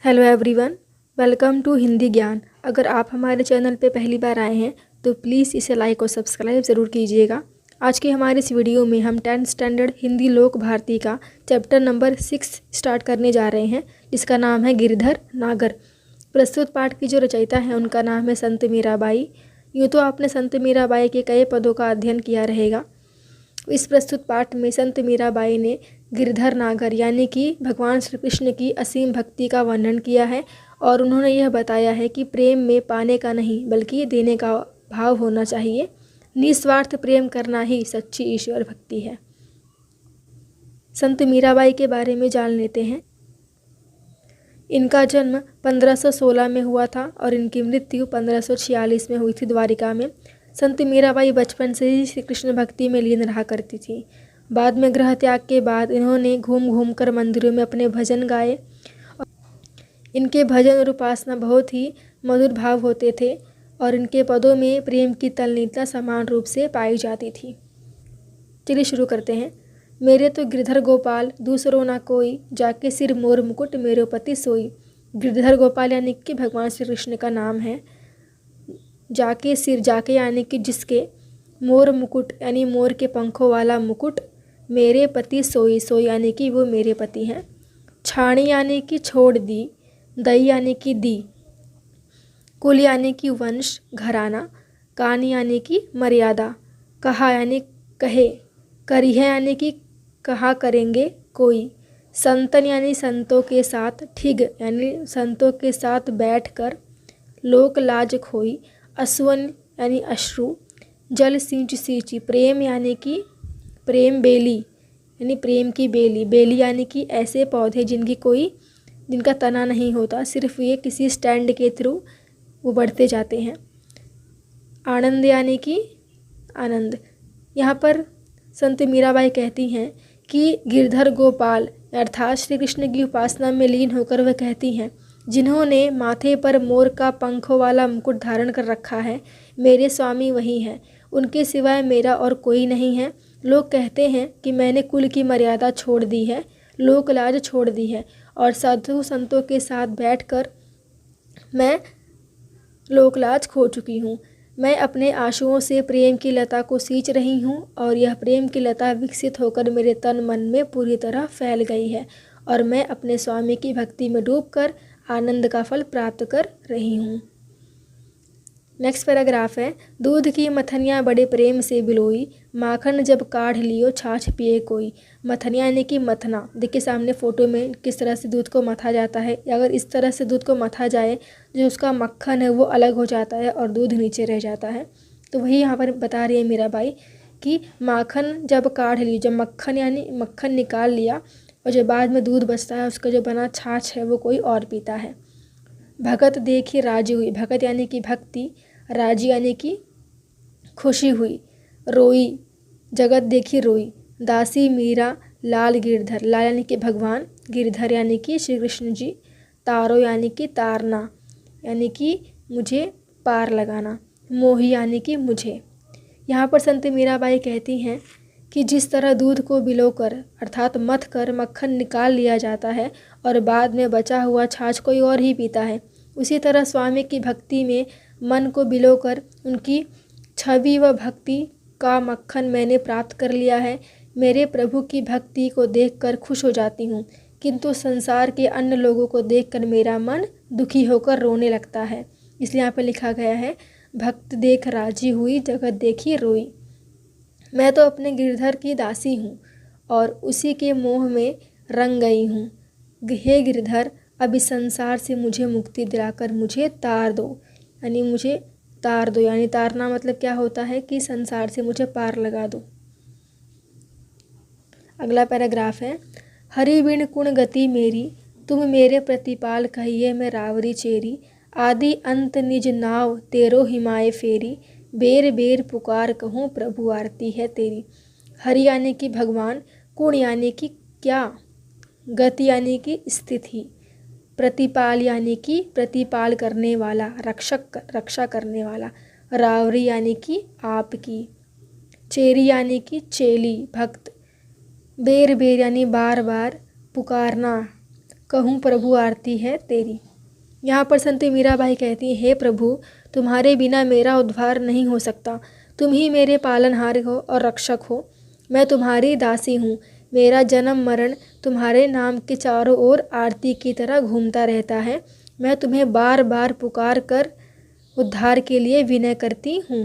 Hello everyone, welcome to Hindi Gyan. अगर आप हमारे चैनल पे पहली बार आए हैं तो प्लीज़ इसे लाइक और सब्सक्राइब ज़रूर कीजिएगा। आज के हमारे इस वीडियो में हम 10th स्टैंडर्ड हिंदी लोक भारती का चैप्टर नंबर 6 स्टार्ट करने जा रहे हैं, जिसका नाम है गिरधर नागर। प्रस्तुत पाठ की जो रचयिता है उनका नाम है संत मीराबाई। यूँ तो आपने संत मीराबाई के कई पदों का अध्ययन किया रहेगा। इस प्रस्तुत पाठ में संत मीराबाई ने गिरधर नागर यानी कि भगवान श्री कृष्ण की असीम भक्ति का वर्णन किया है और उन्होंने यह बताया है कि प्रेम में पाने का नहीं बल्कि देने का भाव होना चाहिए। निस्वार्थ प्रेम करना ही सच्ची ईश्वर भक्ति है। संत मीराबाई के बारे में जान लेते हैं। इनका जन्म 1516 में हुआ था और इनकी मृत्यु 1546 में हुई थी द्वारिका में। संत मीराबाई बचपन से ही श्री कृष्ण भक्ति में लीन रहा करती थी। बाद में गृह त्याग के बाद इन्होंने घूम घूम कर मंदिरों में अपने भजन गाए। इनके भजन और उपासना बहुत ही मधुर भाव होते थे और इनके पदों में प्रेम की तल्लीनता समान रूप से पाई जाती थी। चलिए शुरू करते हैं। मेरे तो गिरधर गोपाल दूसरों ना कोई, जाके सिर मोर मुकुट मेरो पति सोई। गिरधर गोपाल यानी कि भगवान श्री कृष्ण का नाम है। जाके सिर, जाके यानी कि जिसके, मोर मुकुट यानी मोर के पंखों वाला मुकुट, मेरे पति सोई, सोई यानी कि वो मेरे पति हैं। छाणी यानी कि छोड़ दी, दई यानी कि दी, कुल यानी कि वंश घराना, कान यानी कि मर्यादा, कहा यानी कहे, करी है यानी कि कहा करेंगे कोई, संतन यानी संतों के साथ, ठिग यानी संतों के साथ बैठकर, लोक लाज खोई, असवन यानी अश्रु, जल सींच सींची, प्रेम यानी कि प्रेम बेली यानी प्रेम की बेली, बेली यानी कि ऐसे पौधे जिनका तना नहीं होता, सिर्फ ये किसी स्टैंड के थ्रू वो बढ़ते जाते हैं। आनंद यानी कि आनंद। यहाँ पर संत मीराबाई कहती हैं कि गिरधर गोपाल अर्थात श्री कृष्ण की उपासना में लीन होकर वह कहती हैं, जिन्होंने माथे पर मोर का पंखों वाला मुकुट धारण कर रखा है, मेरे स्वामी वही हैं, उनके सिवाय मेरा और कोई नहीं है। लोग कहते हैं कि मैंने कुल की मर्यादा छोड़ दी है, लोक लाज छोड़ दी है और साधु संतों के साथ बैठकर मैं लोकलाज खो चुकी हूँ। मैं अपने आंसुओं से प्रेम की लता को सींच रही हूँ और यह प्रेम की लता विकसित होकर मेरे तन मन में पूरी तरह फैल गई है और मैं अपने स्वामी की भक्ति में डूबकर आनंद का फल प्राप्त कर रही हूँ। नेक्स्ट पैराग्राफ है। दूध की मथनियाँ बड़े प्रेम से बिलोई, माखन जब काढ़ लियो छाछ पिए कोई। मथनियाँ यानी कि मथना। देखिए सामने फ़ोटो में किस तरह से दूध को मथा जाता है। अगर इस तरह से दूध को मथा जाए, जो उसका मक्खन है वो अलग हो जाता है और दूध नीचे रह जाता है। तो वही यहाँ पर बता रही है मीराबाई कि माखन जब काढ़ लियो, जब मक्खन यानी मक्खन निकाल लिया और जब बाद में दूध बचता है, उसका जो बना छाछ है वो कोई और पीता है। भगत देखी राजी हुई। भगत यानी कि भक्ति, राजी यानी कि खुशी हुई। रोई, जगत देखी रोई। दासी मीरा लाल गिरधर, लाल यानी कि भगवान, गिरधर यानी कि श्री कृष्ण जी, तारो यानी कि तारना यानी कि मुझे पार लगाना, मोही यानी कि मुझे। यहाँ पर संत मीराबाई कहती हैं कि जिस तरह दूध को बिलोकर अर्थात मथ कर मक्खन निकाल लिया जाता है और बाद में बचा हुआ छाछ कोई और ही पीता है, उसी तरह स्वामी की भक्ति में मन को बिलोकर उनकी छवि व भक्ति का मक्खन मैंने प्राप्त कर लिया है। मेरे प्रभु की भक्ति को देखकर खुश हो जाती हूँ, किंतु संसार के अन्य लोगों को देखकर मेरा मन दुखी होकर रोने लगता है। इसलिए यहाँ पर लिखा गया है, भक्त देख राजी हुई, जगत देखी रोई। मैं तो अपने गिरधर की दासी हूँ और उसी के मोह में रंग गई हूँ। हे गिरधर, अब इस संसार से मुझे मुक्ति दिलाकर मुझे तार दो, यानी मुझे तार दो, यानी तारना मतलब क्या होता है कि संसार से मुझे पार लगा दो। अगला पैराग्राफ है। हरि बिन कुण गति मेरी, तुम मेरे प्रतिपाल कहिए मैं रावरी चेरी। आदि अंत निज नाव तेरो हिमाए फेरी, बेर बेर पुकार कहूँ प्रभु आरती है तेरी। हरि यानी कि भगवान, कुण यानी कि क्या, गति यानी कि स्थिति, प्रतिपाल यानी कि प्रतिपाल करने वाला, रक्षा करने वाला, रावरी यानी कि आपकी, चेरी यानी कि चेली भक्त, बेर बेर यानी बार बार, पुकारना, कहूँ प्रभु आरती है तेरी। यहाँ पर संत मीराबाई कहती हैं, हे प्रभु, तुम्हारे बिना मेरा उद्धार नहीं हो सकता। तुम ही मेरे पालनहार हो और रक्षक हो। मैं तुम्हारी दासी हूँ। मेरा जन्म मरण तुम्हारे नाम के चारों ओर आरती की तरह घूमता रहता है। मैं तुम्हें बार बार पुकार कर उद्धार के लिए विनय करती हूँ।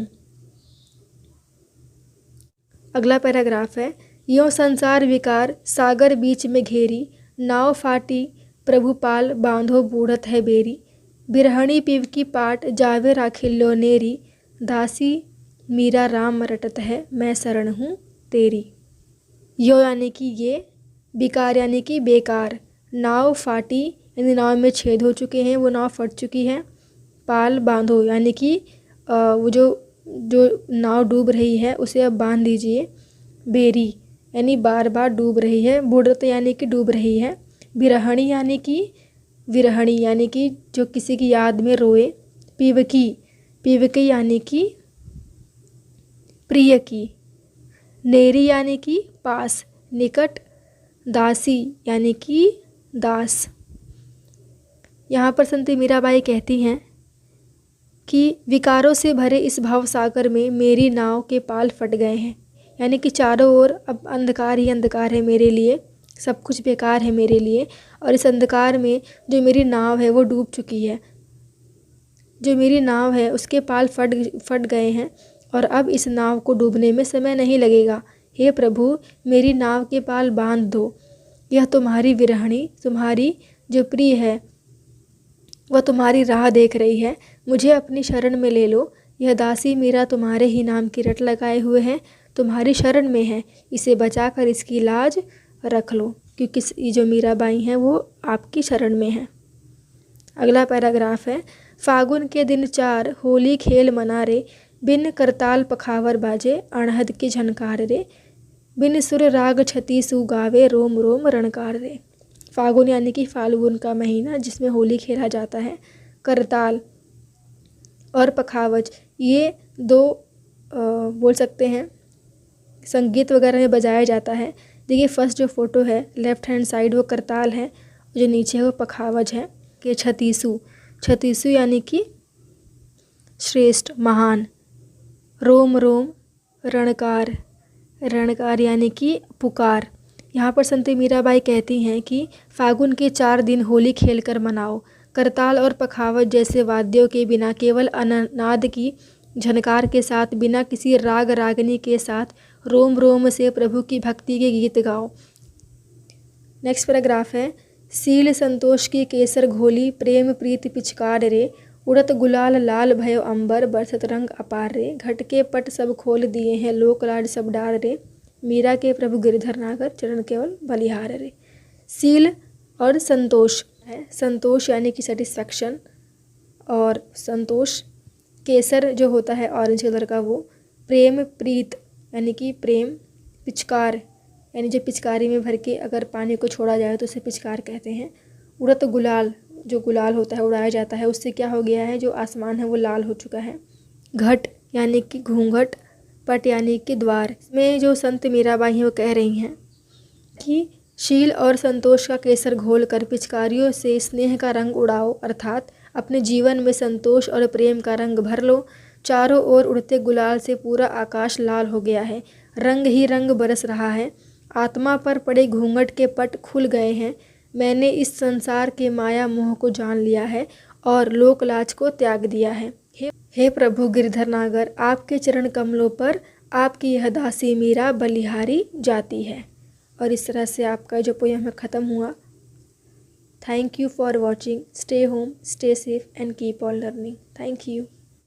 अगला पैराग्राफ है, यों संसार विकार सागर बीच में घेरी, नाव फाटी प्रभु पाल बांधो बूढ़त है बेरी। बिरहणी पिव की पाट जावे राखिल्लो नेरी, दासी मीरा राम रटत है मैं शरण हूँ तेरी। यो यानी कि ये, बिकार यानी कि बेकार, नाव फाटी यानी नाव में छेद हो चुके हैं, वो नाव फट चुकी है। पाल बांधो यानी कि वो जो नाव डूब रही है उसे अब बांध दीजिए। बेरी यानी बार बार डूब रही है। बूढ़त यानी कि डूब रही है। विरहणी यानी कि जो किसी की याद में रोए। पीवकी यानी कि प्रिय की। नेरी यानी कि पास, निकट। दासी यानी कि दास। यहाँ पर संत मीराबाई कहती हैं कि विकारों से भरे इस भाव सागर में मेरी नाव के पाल फट गए हैं। यानी कि चारों ओर अब अंधकार ही अंधकार है मेरे लिए, सब कुछ बेकार है मेरे लिए। और इस अंधकार में जो मेरी नाव है वो डूब चुकी है। जो मेरी नाव है उसके पाल फट गए हैं और अब इस नाव को डूबने में समय नहीं लगेगा। हे प्रभु, मेरी नाव के पाल बांध दो। यह तुम्हारी विरहणी, तुम्हारी जो प्रिय है वह तुम्हारी राह देख रही है। मुझे अपनी शरण में ले लो। यह दासी मीरा तुम्हारे ही नाम की रट लगाए हुए है, तुम्हारी शरण में है। इसे बचाकर इसकी लाज रख लो, क्योंकि ये जो मीराबाई हैं वो आपकी शरण में है। अगला पैराग्राफ है, फागुन के दिन 4 होली खेल मना रे, बिन करताल पखावर बाजे अणहद की झनकार रे। बिन सुर राग छती सु गावे रोम रोम रणकार रे। फागुन यानी कि फाल्गुन का महीना जिसमें होली खेला जाता है। करताल और पखावज ये दो बोल सकते हैं संगीत वगैरह में बजाया जाता है। देखिए फर्स्ट जो फोटो है लेफ्ट हैंड साइड वो करताल है, जो नीचे है वो पखावज है। कि छतीसु यानी कि श्रेष्ठ, महान। रोम रोम रणकार यानी कि पुकार। यहाँ पर संत मीराबाई कहती हैं कि फागुन के 4 दिन होली खेलकर मनाओ। करताल और पखावज जैसे वाद्यों के बिना, केवल अनाद की झनकार के साथ, बिना किसी राग रागनी के साथ रोम रोम से प्रभु की भक्ति के गीत गाओ। नेक्स्ट पैराग्राफ है, सील संतोष की केसर घोली, प्रेम प्रीत पिचकार रे। उड़त गुलाल लाल भयो अंबर, बरसत रंग अपार रे। घट के पट सब खोल दिए हैं, लोक लाड सब डार रे। मीरा के प्रभु गिरधर नागर, चरण केवल बलिहार रे। सील और संतोष है। संतोष यानी कि सेटिस्फैक्शन, और संतोष केसर जो होता है ऑरेंज कलर का वो। प्रेम प्रीत यानी कि प्रेम। पिचकार यानी जो पिचकारी में भर के अगर पानी को छोड़ा जाए तो उसे पिचकार कहते हैं। उड़त गुलाल, जो गुलाल होता है उड़ाया जाता है, उससे क्या हो गया है, जो आसमान है वो लाल हो चुका है। घट यानी कि घूंघट। पट यानी कि द्वार। इसमें जो संत मीराबाई हैं वो कह रही हैं कि शील और संतोष का केसर घोल कर पिचकारियों से स्नेह का रंग उड़ाओ, अर्थात अपने जीवन में संतोष और प्रेम का रंग भर लो। चारों ओर उड़ते गुलाल से पूरा आकाश लाल हो गया है, रंग ही रंग बरस रहा है। आत्मा पर पड़े घूंघट के पट खुल गए हैं। मैंने इस संसार के माया मोह को जान लिया है और लोकलाज को त्याग दिया है। हे प्रभु गिरधर नागर, आपके चरण कमलों पर आपकी यह दासी मीरा बलिहारी जाती है। और इस तरह से आपका जो पोयम है ख़त्म हुआ। Thank you for watching. Stay home, stay safe and keep on learning. Thank you.